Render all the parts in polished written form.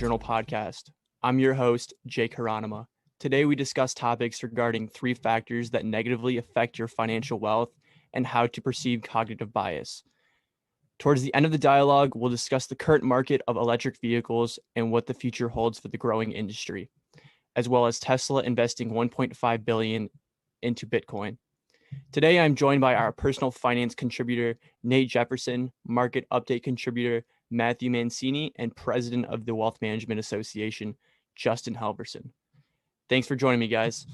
Journal Podcast. I'm your host, Jake Hieronyma. Today we discuss topics regarding 3 factors that negatively affect your financial wealth and how to perceive cognitive bias. Towards the end of the dialogue, we'll discuss the current market of electric vehicles and what the future holds for the growing industry, as well as Tesla investing $1.5 billion into Bitcoin. Today, I'm joined by our personal finance contributor, Nate Jefferson, market update contributor, Matthew Mancini, and president of the Wealth Management Association, Justin Halverson. Thanks for joining me, guys.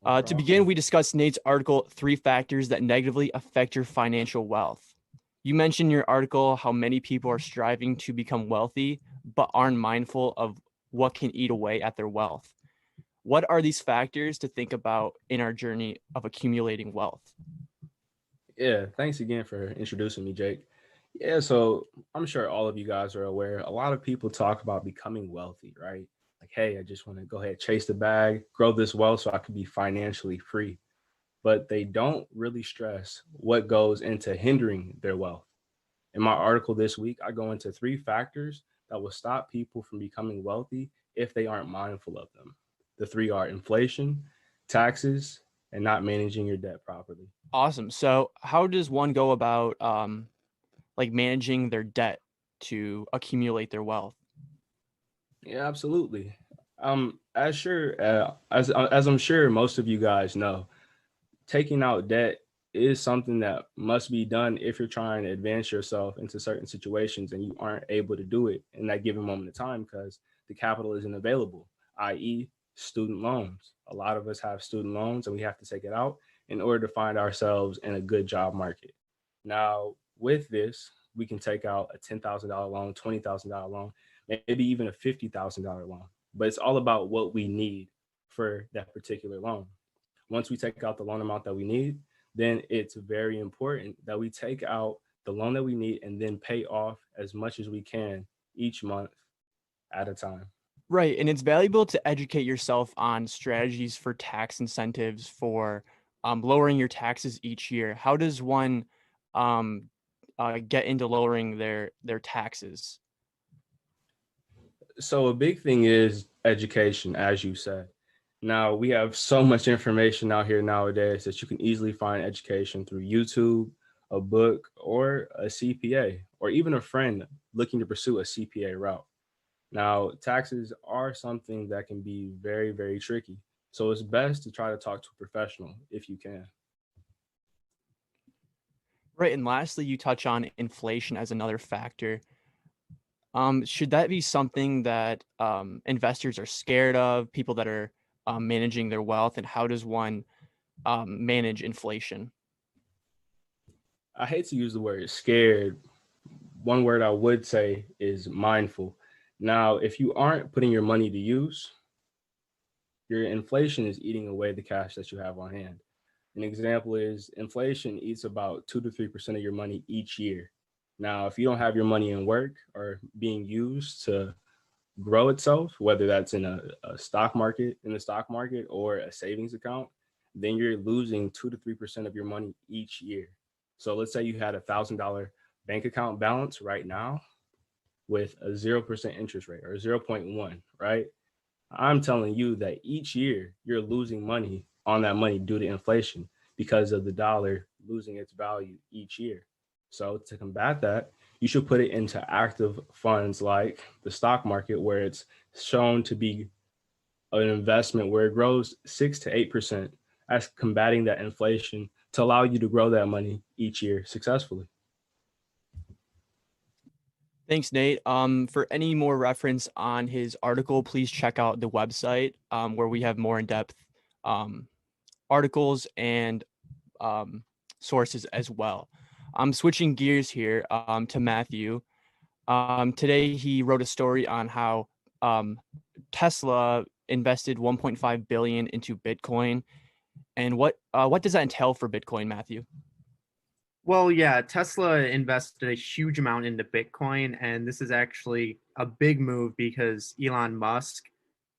To begin, we discussed Nate's article, 3 Factors That Negatively Affect Your Financial Wealth. You mentioned in your article how many people are striving to become wealthy, but aren't mindful of what can eat away at their wealth. What are these factors to think about in our journey of accumulating wealth? Yeah, thanks again for introducing me, Jake. Yeah, so I'm sure all of you guys are aware, a lot of people talk about becoming wealthy, right? Like, hey, I just want to go ahead, chase the bag, grow this wealth so I can be financially free. But they don't really stress what goes into hindering their wealth. In my article this week, I go into 3 factors that will stop people from becoming wealthy if they aren't mindful of them. The 3 are inflation, taxes, and not managing your debt properly. Awesome. So how does one go about managing their debt to accumulate their wealth? Yeah, absolutely. As I'm sure most of you guys know, taking out debt is something that must be done if you're trying to advance yourself into certain situations and you aren't able to do it in that given moment of time because the capital isn't available, i.e., student loans. A lot of us have student loans and we have to take it out in order to find ourselves in a good job market. Now, with this, we can take out a $10,000 loan, $20,000 loan, maybe even a $50,000 loan. But it's all about what we need for that particular loan. Once we take out the loan amount that we need, then it's very important that we take out the loan that we need and then pay off as much as we can each month at a time. Right. And it's valuable to educate yourself on strategies for tax incentives for lowering your taxes each year. How does one get into lowering their taxes? So a big thing is education, as you said. Now, we have so much information out here nowadays that you can easily find education through YouTube, a book, or a CPA, or even a friend looking to pursue a CPA route. Now, taxes are something that can be very, very tricky. So it's best to try to talk to a professional if you can. Right. And lastly, you touch on inflation as another factor. Should that be something that investors are scared of, people that are managing their wealth, and how does one manage inflation? I hate to use the word scared. One word I would say is mindful. Now, if you aren't putting your money to use, your inflation is eating away the cash that you have on hand. An example is inflation eats about 2 to 3% of your money each year. Now, if you don't have your money in work or being used to grow itself, whether that's in a stock market, or a savings account, then you're losing 2 to 3% of your money each year. So let's say you had $1,000 bank account balance right now with a 0% interest rate or 0.1, right? I'm telling you that each year you're losing money on that money due to inflation because of the dollar losing its value each year. So to combat that, you should put it into active funds like the stock market, where it's shown to be an investment where it grows 6 to 8% as combating that inflation to allow you to grow that money each year successfully. Thanks, Nate. For any more reference on his article, please check out the website where we have more in-depth articles and sources as well. I'm switching gears here to Matthew. Today, he wrote a story on how Tesla invested $1.5 billion into Bitcoin. And what does that entail for Bitcoin, Matthew? Well, yeah, Tesla invested a huge amount into Bitcoin, and this is actually a big move because Elon Musk,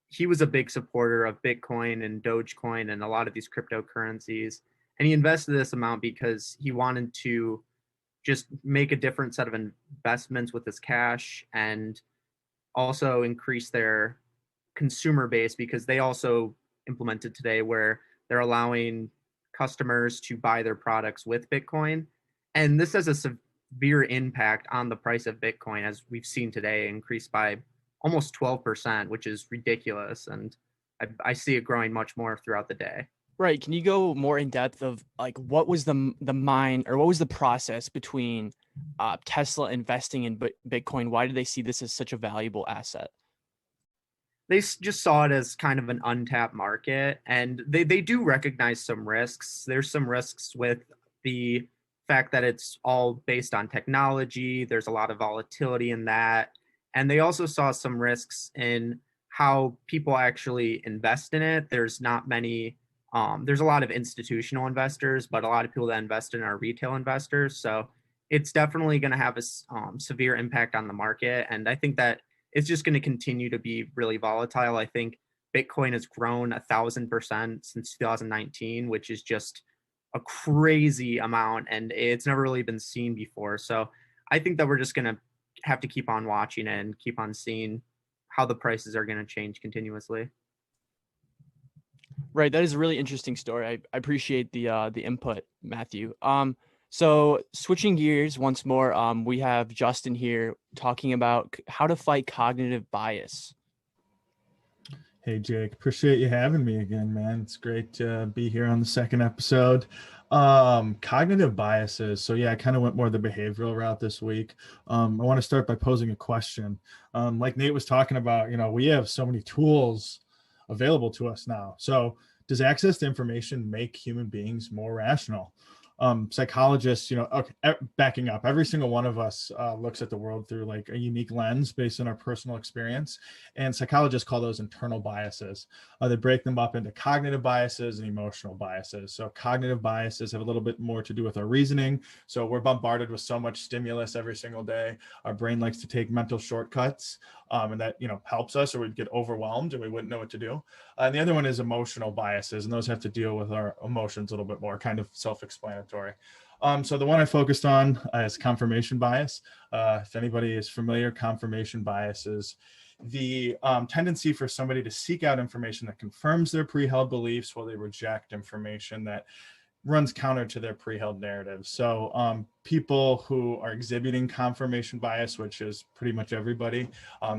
he was a big supporter of Bitcoin and Dogecoin and a lot of these cryptocurrencies. And he invested this amount because he wanted to just make a different set of investments with his cash and also increase their consumer base because they also implemented today where they're allowing customers to buy their products with Bitcoin. And this has a severe impact on the price of Bitcoin, as we've seen today, increased by almost 12%, which is ridiculous. And I see it growing much more throughout the day. Right. Can you go more in depth of like what was the mind, or what was the process between Tesla investing in Bitcoin? Why did they see this as such a valuable asset? They just saw it as kind of an untapped market, and they do recognize some risks. There's some risks with the fact that it's all based on technology. There's a lot of volatility in that. And they also saw some risks in how people actually invest in it. There's not many, there's a lot of institutional investors, but a lot of people that invest in are retail investors. So it's definitely going to have a severe impact on the market. And I think that it's just going to continue to be really volatile. I think Bitcoin has grown 1,000% since 2019, which is just a crazy amount, and it's never really been seen before. So I think that we're just going to have to keep on watching it and keep on seeing how the prices are going to change continuously. Right. That is a really interesting story. I appreciate the input, Matthew. So switching gears once more, we have Justin here talking about how to fight cognitive bias. Hey, Jake, appreciate you having me again, man. It's great to be here on the second episode. Cognitive biases. So yeah, I kind of went more the behavioral route this week. I want to start by posing a question. Like Nate was talking about, we have so many tools available to us now. So does access to information make human beings more rational? Psychologists, backing up, every single one of us looks at the world through like a unique lens based on our personal experience. And psychologists call those internal biases. They break them up into cognitive biases and emotional biases. So cognitive biases have a little bit more to do with our reasoning. So we're bombarded with so much stimulus every single day. Our brain likes to take mental shortcuts, and that, helps us, or we'd get overwhelmed and we wouldn't know what to do. And the other one is emotional biases, and those have to deal with our emotions a little bit more, kind of self-explanatory. So the one I focused on is confirmation bias. If anybody is familiar, confirmation bias is the tendency for somebody to seek out information that confirms their pre-held beliefs while they reject information that runs counter to their pre-held narrative. So people who are exhibiting confirmation bias, which is pretty much everybody,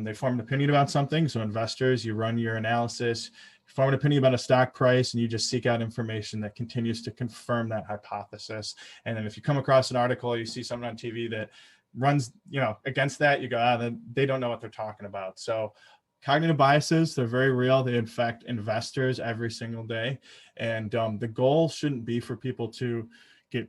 they form an opinion about something. So investors, you run your analysis, form an opinion about a stock price, and you just seek out information that continues to confirm that hypothesis. And then if you come across an article, you see something on TV that runs, against that, you go, then they don't know what they're talking about. So cognitive biases, they're very real. They affect investors every single day. And the goal shouldn't be for people to get,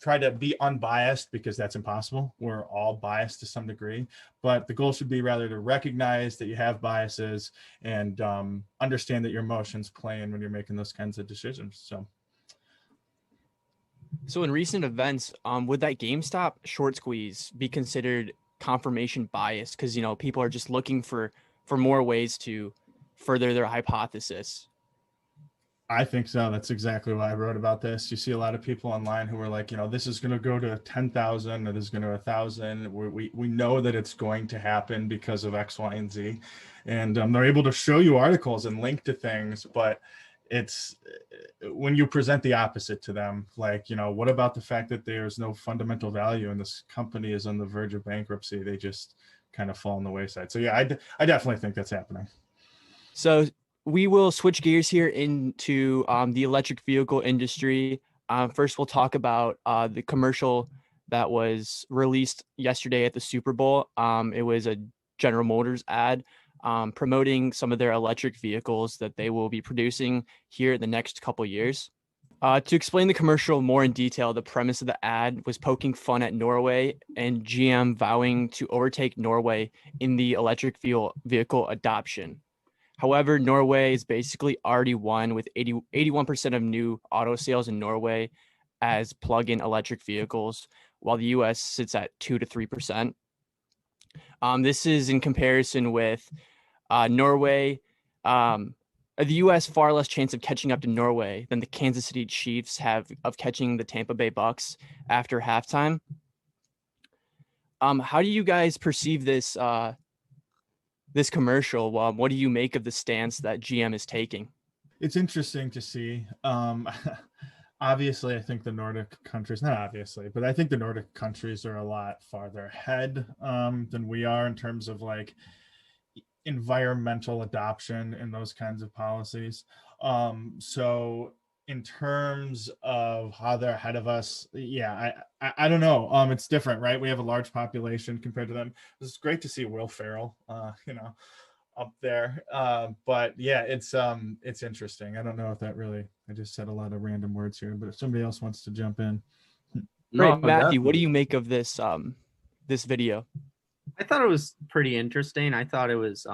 try to be unbiased, because that's impossible. We're all biased to some degree. But the goal should be rather to recognize that you have biases and understand that your emotions play in when you're making those kinds of decisions. So in recent events, would that GameStop short squeeze be considered confirmation bias? Because, people are just looking for more ways to further their hypothesis. I think so. That's exactly why I wrote about this. You see a lot of people online who are like, this is going to go to 10,000, it is going to 1,000. We know that it's going to happen because of X, Y, and Z. And they're able to show you articles and link to things, but it's when you present the opposite to them, like, what about the fact that there's no fundamental value and this company is on the verge of bankruptcy? They just kind of fall on the wayside. So yeah, I definitely think that's happening. So we will switch gears here into the electric vehicle industry. First, we'll talk about the commercial that was released yesterday at the Super Bowl. It was a General Motors ad promoting some of their electric vehicles that they will be producing here in the next couple years. To explain the commercial more in detail, the premise of the ad was poking fun at Norway and GM vowing to overtake Norway in the electric vehicle adoption. However, Norway is basically already won with 81% of new auto sales in Norway as plug-in electric vehicles, while the US sits at 2 to 3%. This is in comparison with Norway. The U.S. far less chance of catching up to Norway than the Kansas City Chiefs have of catching the Tampa Bay Bucks after halftime. How do you guys perceive this this commercial, what do you make of the stance that GM is taking? It's interesting to see. Obviously, I think the Nordic countries, not obviously, but I think the Nordic countries are a lot farther ahead than we are in terms of like environmental adoption and those kinds of policies. So in terms of how they're ahead of us, yeah, I don't know. It's different, right? We have a large population compared to them. It's great to see Will Ferrell, up there. But yeah, it's interesting. I don't know if that really, I just said a lot of random words here, but if somebody else wants to jump in. Right, No, Matthew, what do definitely. you make of this this video? I thought it was pretty interesting. I thought it was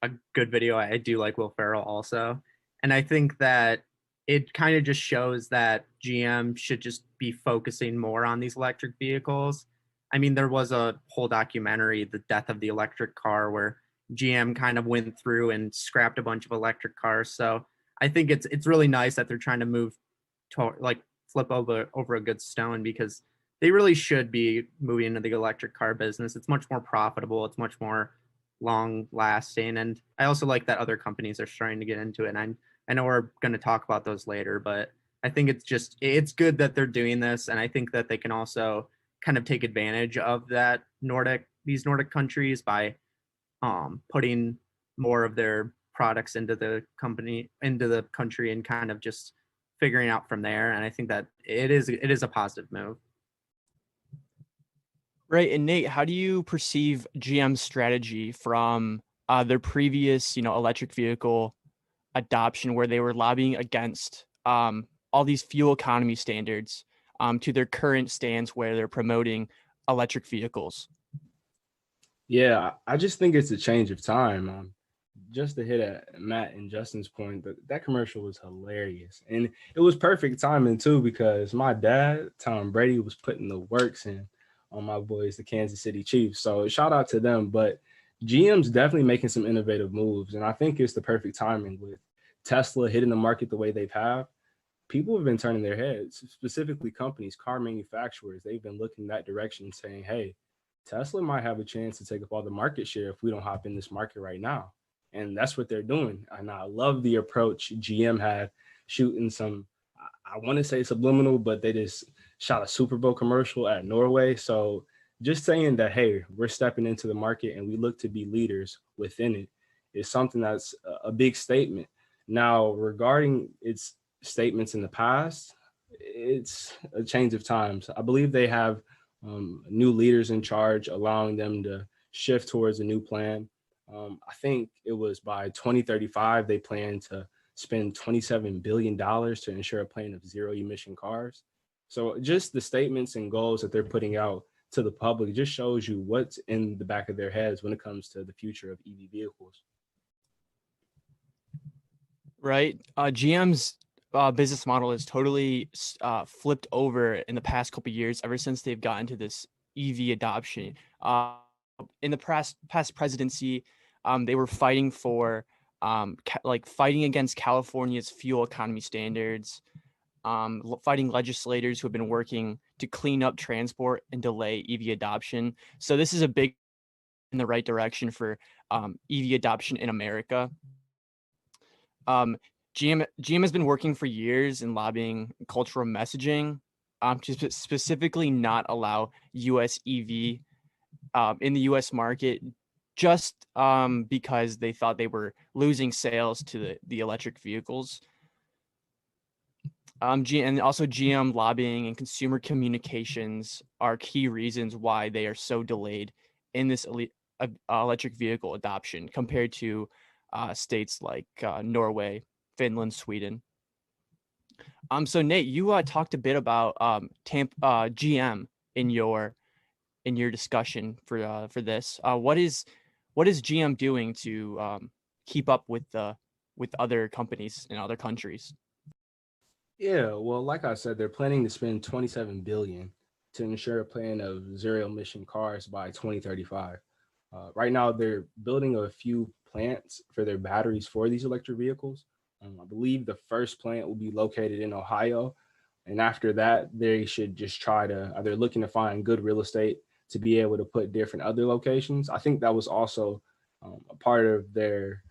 a good video. I do like Will Ferrell also. And I think that it kind of just shows that GM should just be focusing more on these electric vehicles. I mean, there was a whole documentary, The Death of the Electric Car, where GM kind of went through and scrapped a bunch of electric cars. So I think it's really nice that they're trying to move to like flip over a good stone, because they really should be moving into the electric car business. It's much more profitable. It's much more long lasting. And I also like that other companies are starting to get into it. And I know we're going to talk about those later, but I think it's good that they're doing this. And I think that they can also kind of take advantage of these Nordic countries by putting more of their products into the country, and kind of just figuring out from there. And I think that it is a positive move. Right, and Nate, how do you perceive GM's strategy from their previous, electric vehicle adoption, where they were lobbying against all these fuel economy standards, to their current stance where they're promoting electric vehicles? Yeah, I just think it's a change of time. Just to hit at Matt and Justin's point, that commercial was hilarious. And it was perfect timing too, because my dad, Tom Brady, was putting the works in on my boys, the Kansas City Chiefs. So shout out to them. But GM's definitely making some innovative moves. And I think it's the perfect timing with Tesla hitting the market the way they've have. People have been turning their heads, specifically companies, car manufacturers. They've been looking that direction saying, hey, Tesla might have a chance to take up all the market share if we don't hop in this market right now. And that's what they're doing. And I love the approach GM had, shooting some, I want to say subliminal, but they just shot a Super Bowl commercial at Norway. So just saying that, hey, we're stepping into the market and we look to be leaders within it is something that's a big statement. Now, regarding its statements in the past, it's a change of times. I believe they have new leaders in charge, allowing them to shift towards a new plan. I think it was by 2035, they plan to spend $27 billion to ensure a plan of zero emission cars. So just the statements and goals that they're putting out to the public just shows you what's in the back of their heads when it comes to the future of EV vehicles. Right. GM's business model is totally flipped over in the past couple of years, ever since they've gotten to this EV adoption. In the past presidency, they were fighting for fighting against California's fuel economy standards, fighting legislators who have been working to clean up transport and delay EV adoption. So this is a big in the right direction for EV adoption in America. GM has been working for years in lobbying cultural messaging to specifically not allow US EV in the US market, just because they thought they were losing sales to the electric vehicles. And also GM lobbying and consumer communications are key reasons why they are so delayed in this electric vehicle adoption compared to states like Norway, Finland, Sweden. So Nate, you talked a bit about GM in your discussion for this. What is GM doing to keep up with other companies in other countries? Yeah, well, like I said, they're planning to spend $27 billion to ensure a plan of zero emission cars by 2035. Right now, they're building a few plants for their batteries for these electric vehicles. I believe the first plant will be located in Ohio. And after that, they should just they're looking to find good real estate to be able to put different other locations. I think that was also A part of their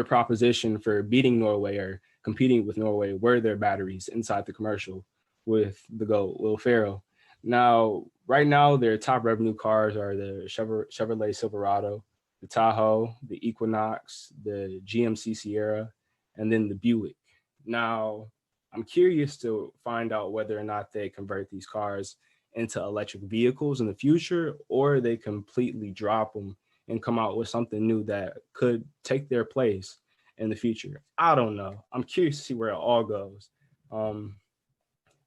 proposition for beating Norway or competing with Norway were their batteries inside the commercial with the GOAT, Will Ferrell. Now, right now, their top revenue cars are the Chevrolet Silverado, the Tahoe, the Equinox, the GMC Sierra, and then the Buick. Now, I'm curious to find out whether or not they convert these cars into electric vehicles in the future, or they completely drop them and come out with something new that could take their place in the future. I don't know. I'm curious to see where it all goes.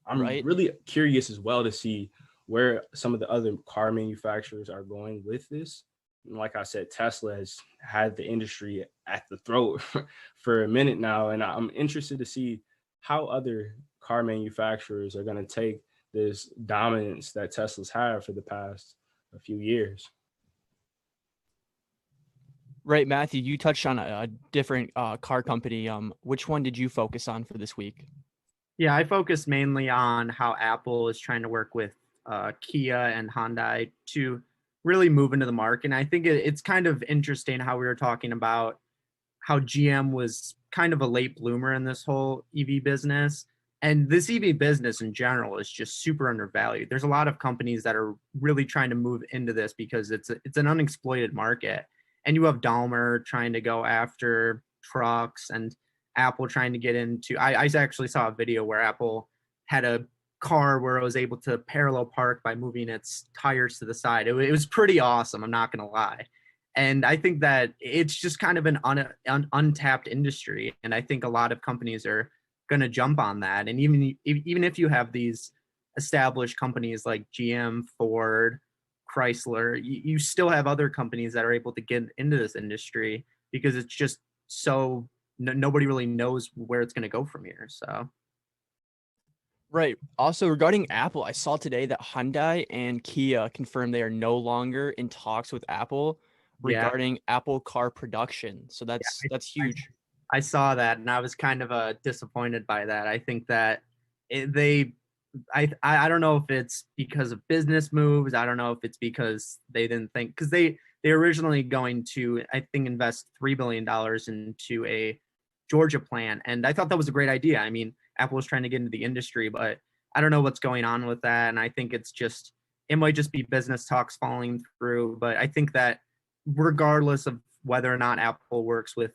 I'm really curious as well to see where some of the other car manufacturers are going with this. And like I said, Tesla has had the industry at the throat for a minute now, and I'm interested to see how other car manufacturers are going to take this dominance that Tesla's had for the past few years. Right, Matthew, you touched on a different car company. Which one did you focus on for this week? Yeah, I focused mainly on how Apple is trying to work with Kia and Hyundai to really move into the market. And I think it's kind of interesting how we were talking about how GM was kind of a late bloomer in this whole EV business. And this EV business in general is just super undervalued. There's a lot of companies that are really trying to move into this because it's an unexploited market. And you have Daimler trying to go after trucks and Apple trying to get into. I actually saw a video where Apple had a car where it was able to parallel park by moving its tires to the side. It was pretty awesome. I'm not going to lie. And I think that it's just kind of an untapped industry. And I think a lot of companies are going to jump on that. And even if you have these established companies like GM, Ford, Chrysler, you still have other companies that are able to get into this industry because it's just so nobody really knows where it's going to go from here. So. Right. Also, regarding Apple, I saw today that Hyundai and Kia confirmed they are no longer in talks with Apple regarding Apple car production. So that's huge. I saw that, and I was kind of disappointed by that. I think that I don't know if it's because of business moves. I don't know if it's because they didn't think, because they originally going to, I think, invest $3 billion into a Georgia plant. And I thought that was a great idea. I mean, Apple was trying to get into the industry, but I don't know what's going on with that. And I think it might just be business talks falling through. But I think that regardless of whether or not Apple works with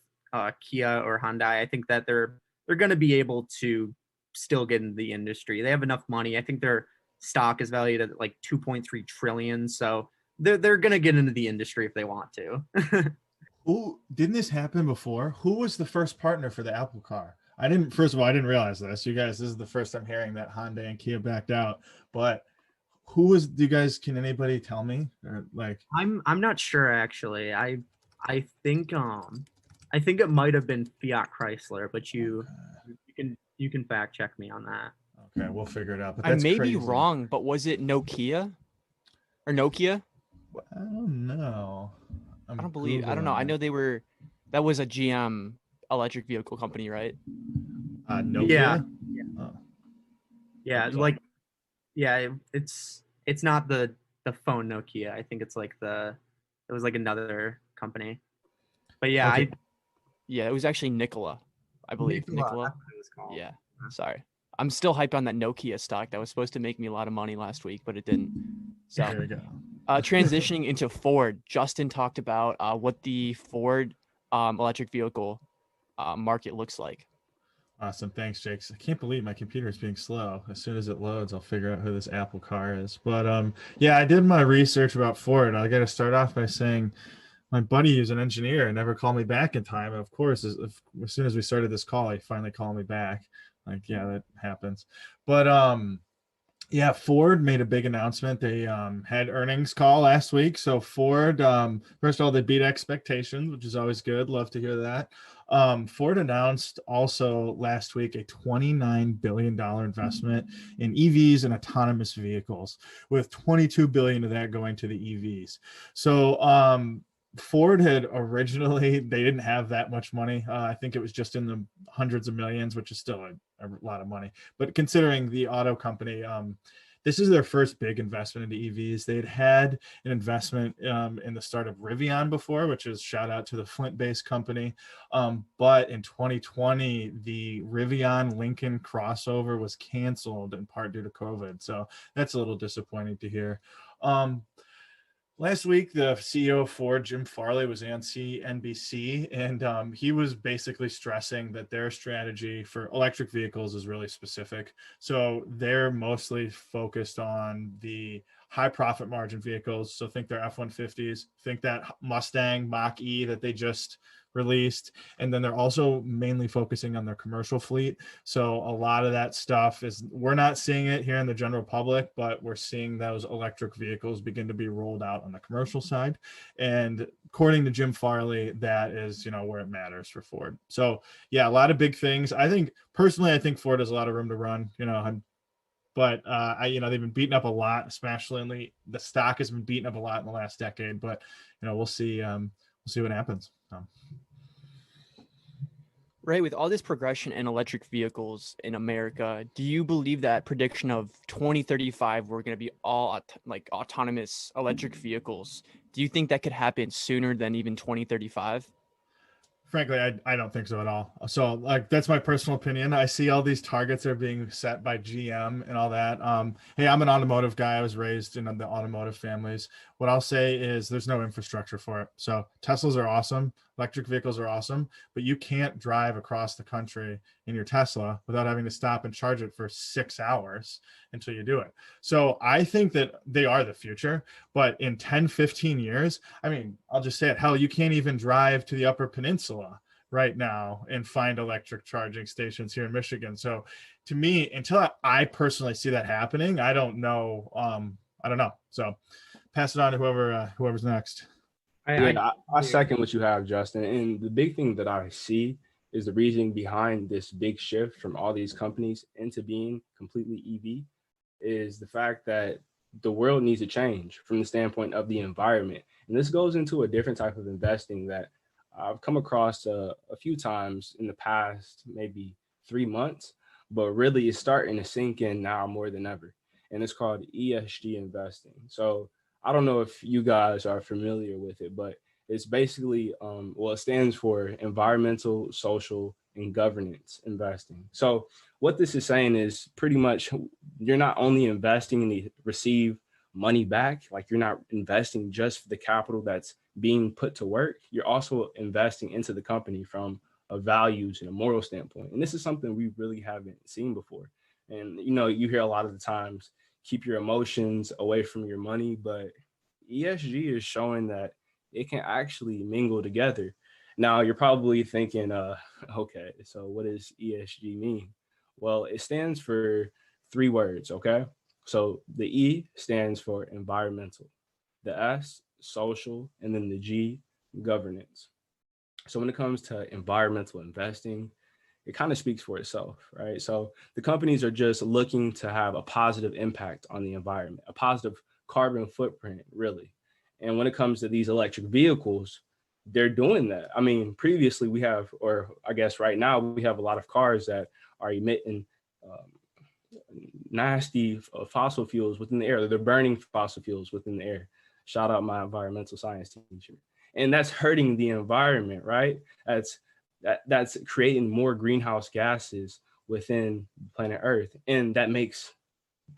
Kia or Hyundai, I think that they're going to be able to still get into the industry. They have enough money. I think their stock is valued at like 2.3 trillion. So they're going to get into the industry if they want to. Didn't this happen before? Who was the first partner for the Apple car? First of all, I didn't realize this. You guys, this is the first I'm hearing that Hyundai and Kia backed out. But can anybody tell me? Or like, I'm not sure actually. I think it might have been Fiat Chrysler, but you can fact check me on that. Okay, we'll figure it out. But I that's may crazy. be wrong, but was it Nokia? Or Nokia? I don't know. I don't know. I know that was a GM electric vehicle company, right? Nokia? It's not the phone Nokia. I think it's like it was like another company. But yeah, okay. It was actually Nikola, I believe. Nikola. That's what it was called. Yeah. Sorry. I'm still hyped on that Nokia stock. That was supposed to make me a lot of money last week, but it didn't. So there we go. Transitioning into Ford, Justin talked about what the Ford electric vehicle market looks like. Awesome. Thanks, Jake. I can't believe my computer is being slow. As soon as it loads, I'll figure out who this Apple car is. But I did my research about Ford. I got to start off by saying my buddy who's an engineer and never called me back in time. And of course, as soon as we started this call, he finally called me back. Like, yeah, that happens. But Ford made a big announcement. They had earnings call last week. So Ford, first of all, they beat expectations, which is always good. Love to hear that. Ford announced also last week a $29 billion investment in EVs and autonomous vehicles, with $22 billion of that going to the EVs. So Ford had originally, they didn't have that much money. I think it was just in the hundreds of millions, which is still a lot of money. But considering the auto company, this is their first big investment into EVs. They'd had an investment in the start of Rivian before, which is shout out to the Flint-based company. But in 2020, the Rivian Lincoln crossover was canceled in part due to COVID. So that's a little disappointing to hear. Last week, the CEO of Ford, Jim Farley, was on CNBC, and he was basically stressing that their strategy for electric vehicles is really specific. So they're mostly focused on the high profit margin vehicles. So think their F-150s, think that Mustang Mach-E that they just released. And then they're also mainly focusing on their commercial fleet. So a lot of that stuff is, we're not seeing it here in the general public, but we're seeing those electric vehicles begin to be rolled out on the commercial side. And according to Jim Farley, that is, where it matters for Ford. So yeah, a lot of big things. I think Ford has a lot of room to run, but they've been beaten up a lot, especially the stock has been beaten up a lot in the last decade, but we'll see what happens. Right, with all this progression in electric vehicles in America, do you believe that prediction of 2035 we're going to be all autonomous electric vehicles? Do you think that could happen sooner than even 2035? Frankly, I don't think so at all. So that's my personal opinion. I see all these targets are being set by GM and all that. Hey, I'm an automotive guy. I was raised in the automotive families. What I'll say is there's no infrastructure for it. So Teslas are awesome. Electric vehicles are awesome, but you can't drive across the country in your Tesla without having to stop and charge it for 6 hours until you do it. So I think that they are the future, but in 10, 15 years, I'll just say it. Hell, you can't even drive to the Upper Peninsula right now and find electric charging stations here in Michigan. So to me, until I personally see that happening, I don't know. So pass it on to whoever's next. I second what you have, Justin. And the big thing that I see is the reasoning behind this big shift from all these companies into being completely EV is the fact that the world needs to change from the standpoint of the environment. And this goes into a different type of investing that I've come across a few times in the past, maybe 3 months, but really it's starting to sink in now more than ever. And it's called ESG investing. So I don't know if you guys are familiar with it, but it's basically, it stands for environmental, social, and governance investing. So what this is saying is pretty much you're not only investing to receive money back, like you're not investing just for the capital that's being put to work, you're also investing into the company from a values and a moral standpoint. And this is something we really haven't seen before. And, you hear a lot of the times, keep your emotions away from your money, but ESG is showing that it can actually mingle together. Now you're probably thinking, okay, so what does ESG mean? Well, it stands for 3 words, okay? So the E stands for environmental, the S, social, and then the G, governance. So when it comes to environmental investing, it kind of speaks for itself, right? So the companies are just looking to have a positive impact on the environment, a positive carbon footprint, really. And when it comes to these electric vehicles, they're doing that. Previously we have, or I guess right now, we have a lot of cars that are emitting nasty fossil fuels within the air. They're burning fossil fuels within the air. Shout out my environmental science teacher. And that's hurting the environment, right? That's creating more greenhouse gases within planet Earth. And that makes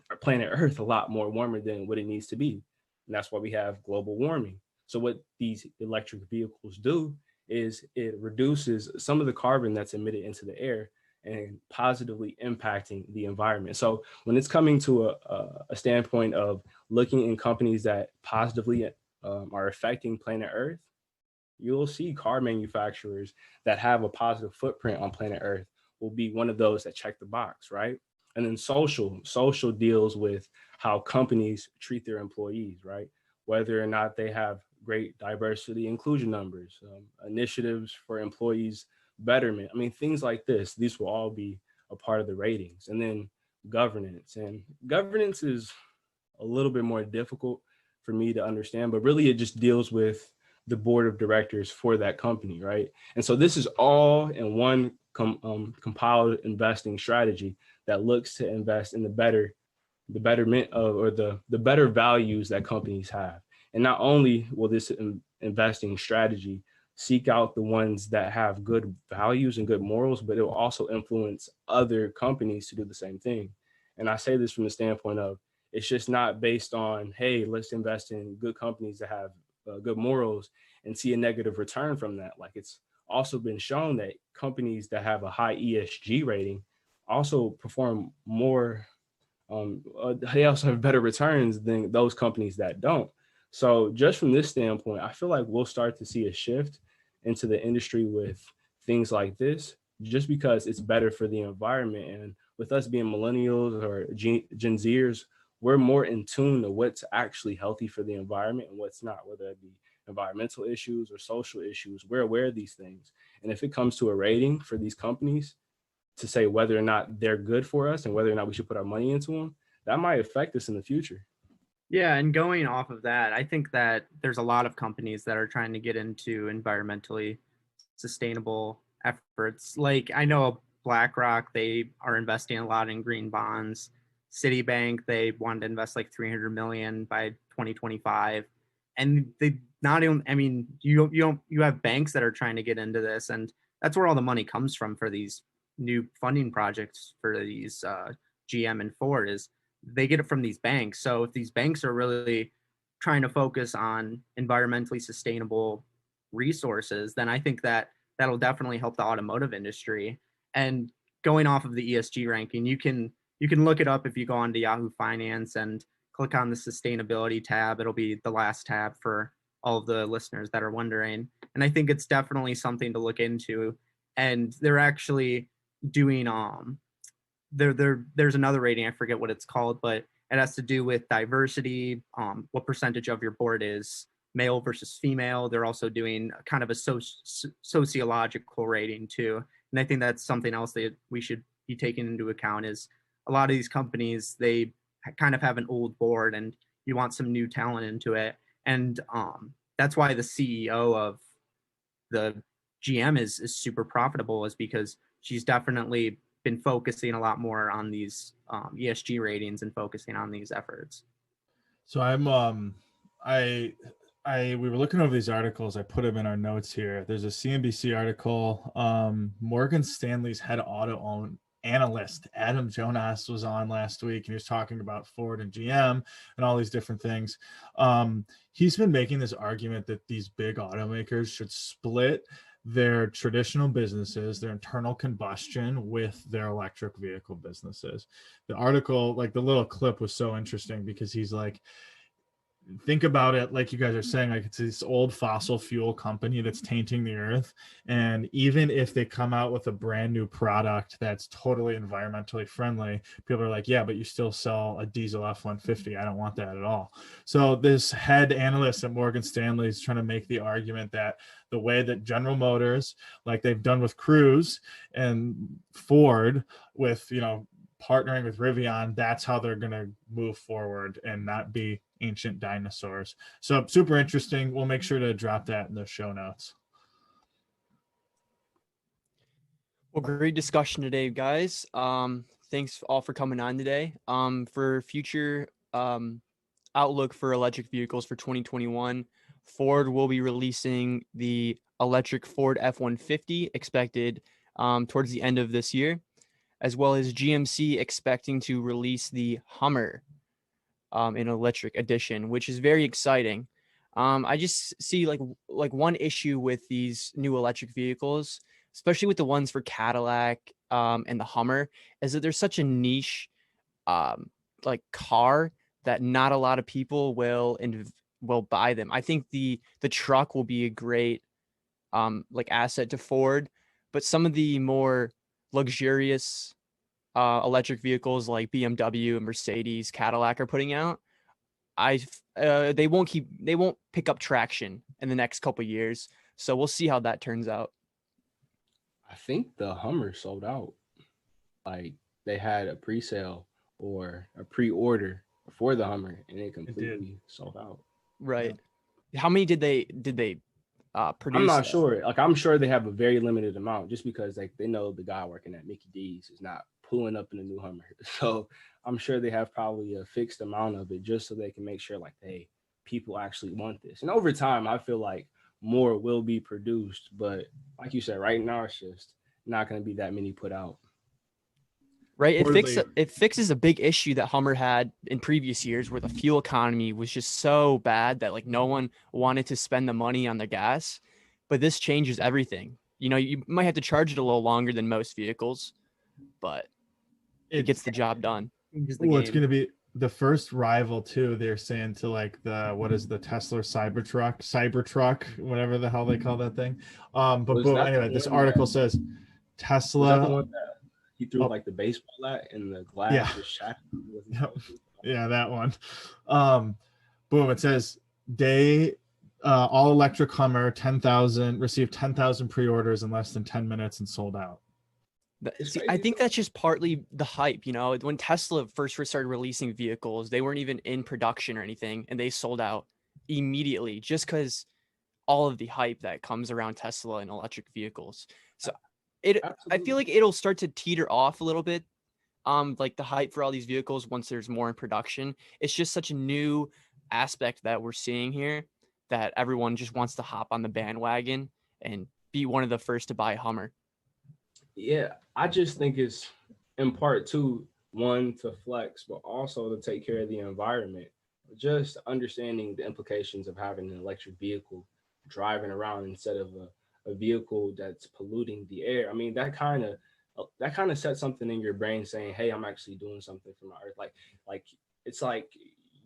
our planet Earth a lot more warmer than what it needs to be. And that's why we have global warming. So what these electric vehicles do is it reduces some of the carbon that's emitted into the air and positively impacting the environment. So when it's coming to a standpoint of looking in companies that positively are affecting planet Earth, you'll see car manufacturers that have a positive footprint on planet Earth will be one of those that check the box, right? And then social deals with how companies treat their employees, right? Whether or not they have great diversity inclusion numbers, initiatives for employees betterment. Things like this, these will all be a part of the ratings. And then governance. And governance is a little bit more difficult for me to understand, but really it just deals with the board of directors for that company, right? And so this is all in one compiled investing strategy that looks to invest in the the betterment of, or the better values that companies have. And not only will this investing strategy seek out the ones that have good values and good morals, but it will also influence other companies to do the same thing. And I say this from the standpoint of, it's just not based on, hey, let's invest in good companies that have good morals and see a negative return from that. Like, it's also been shown that companies that have a high ESG rating also perform more. They also have better returns than those companies that don't. So just from this standpoint, I feel like we'll start to see a shift into the industry with things like this, just because it's better for the environment. And with us being millennials or Gen Zers, we're more in tune to what's actually healthy for the environment and what's not, whether it be environmental issues or social issues. We're aware of these things. And if it comes to a rating for these companies to say whether or not they're good for us and whether or not we should put our money into them, that might affect us in the future. Yeah, and going off of that, I think that there's a lot of companies that are trying to get into environmentally sustainable efforts. Like, I know BlackRock, they are investing a lot in green bonds. Citibank, they wanted to invest like 300 million by 2025. And they not even, I mean, you have banks that are trying to get into this, and that's where all the money comes from for these new funding projects for these GM and Ford, is they get it from these banks. So if these banks are really trying to focus on environmentally sustainable resources, then I think that that'll definitely help the automotive industry. And going off of the ESG ranking, you can look it up if you go onto Yahoo Finance and click on the sustainability tab. It'll be the last tab for all of the listeners that are wondering. And I think it's definitely something to look into. And they're actually doing there's another rating, I forget what it's called, but it has to do with diversity, what percentage of your board is male versus female. They're also doing kind of a sociological rating too. And I think that's something else that we should be taking into account, is a lot of these companies, they kind of have an old board and you want some new talent into it. And that's why the CEO of the GM is super profitable, is because she's definitely been focusing a lot more on these ESG ratings and focusing on these efforts. So we were looking over these articles. I put them in our notes here. There's a CNBC article. Morgan Stanley's head auto analyst Adam Jonas was on last week, and he was talking about Ford and GM and all these different things. He's been making this argument that these big automakers should split their traditional businesses, their internal combustion, with their electric vehicle businesses. The article, like the little clip, was so interesting because he's like, think about it, like you guys are saying, like it's this old fossil fuel company that's tainting the earth. And even if they come out with a brand new product that's totally environmentally friendly, people are like, yeah, but you still sell a diesel F-150. I don't want that at all. So this head analyst at Morgan Stanley is trying to make the argument that the way that General Motors, like they've done with Cruise, and Ford with, partnering with Rivian, that's how they're going to move forward and not be ancient dinosaurs. So super interesting. We'll make sure to drop that in the show notes. Well, great discussion today, guys. Thanks all for coming on today. For future outlook for electric vehicles for 2021, Ford will be releasing the electric Ford F-150 expected towards the end of this year, as well as GMC expecting to release the Hummer in electric edition, which is very exciting. I just see like one issue with these new electric vehicles, especially with the ones for Cadillac and the Hummer, is that there's such a niche car that not a lot of people will buy them. I think the truck will be a great asset to Ford, but some of the more luxurious electric vehicles like BMW and Mercedes, Cadillac are putting out, they won't pick up traction in the next couple of years. So we'll see how that turns out. I think the Hummer sold out. Like, they had a pre-sale or a pre-order for the Hummer, and it completely sold out. Right. Yeah. How many did they produce? I'm not sure. Like, I'm sure they have a very limited amount, just because like they know the guy working at Mickey D's is not pulling up in a new Hummer. So I'm sure they have probably a fixed amount of it just so they can make sure like, hey, people actually want this. And over time, I feel like more will be produced. But like you said, right now, it's just not going to be that many put out. Right. It fixes a big issue that Hummer had in previous years where the fuel economy was just so bad that like no one wanted to spend the money on the gas. But this changes everything. You know, you might have to charge it a little longer than most vehicles, but it gets the job done. It's going to be the first rival too. They're saying to like what is the Tesla Cybertruck, whatever the hell they call that thing. But boom, anyway, this article says Tesla. Was that the one that he threw like the baseball at and the glass was shattered? Yeah, that one. Boom, it says they all electric Hummer 10,000 received 10,000 pre-orders in less than 10 minutes and sold out. See, I think that's just partly the hype. You know, when Tesla first started releasing vehicles, they weren't even in production or anything, and they sold out immediately just because all of the hype that comes around Tesla and electric vehicles. So I feel like it'll start to teeter off a little bit. Like the hype for all these vehicles once there's more in production. It's just such a new aspect that we're seeing here that everyone just wants to hop on the bandwagon and be one of the first to buy a Hummer. Yeah, I just think it's in part two, one, to flex, but also to take care of the environment. Just understanding the implications of having an electric vehicle driving around instead of a vehicle that's polluting the air. I mean, that kind of sets something in your brain saying, hey, I'm actually doing something for my earth. Like it's like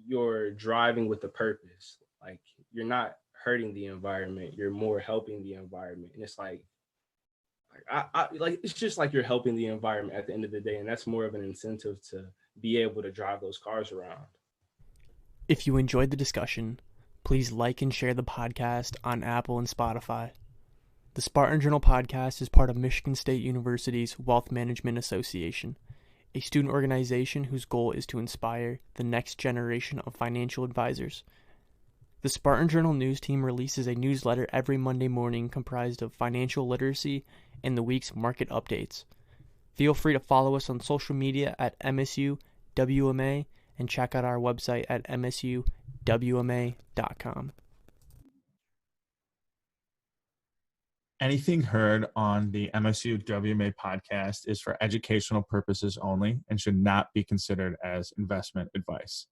you're driving with a purpose. Like you're not hurting the environment, you're more helping the environment. And it's like it's just like you're helping the environment at the end of the day, and that's more of an incentive to be able to drive those cars around. If you enjoyed the discussion, please like and share the podcast on Apple and Spotify. The Spartan Journal Podcast is part of Michigan State University's Wealth Management Association, a student organization whose goal is to inspire the next generation of financial advisors. The Spartan Journal news team releases a newsletter every Monday morning comprised of financial literacy and the week's market updates. Feel free to follow us on social media at MSU WMA and check out our website at msuwma.com. Anything heard on the MSU WMA podcast is for educational purposes only and should not be considered as investment advice.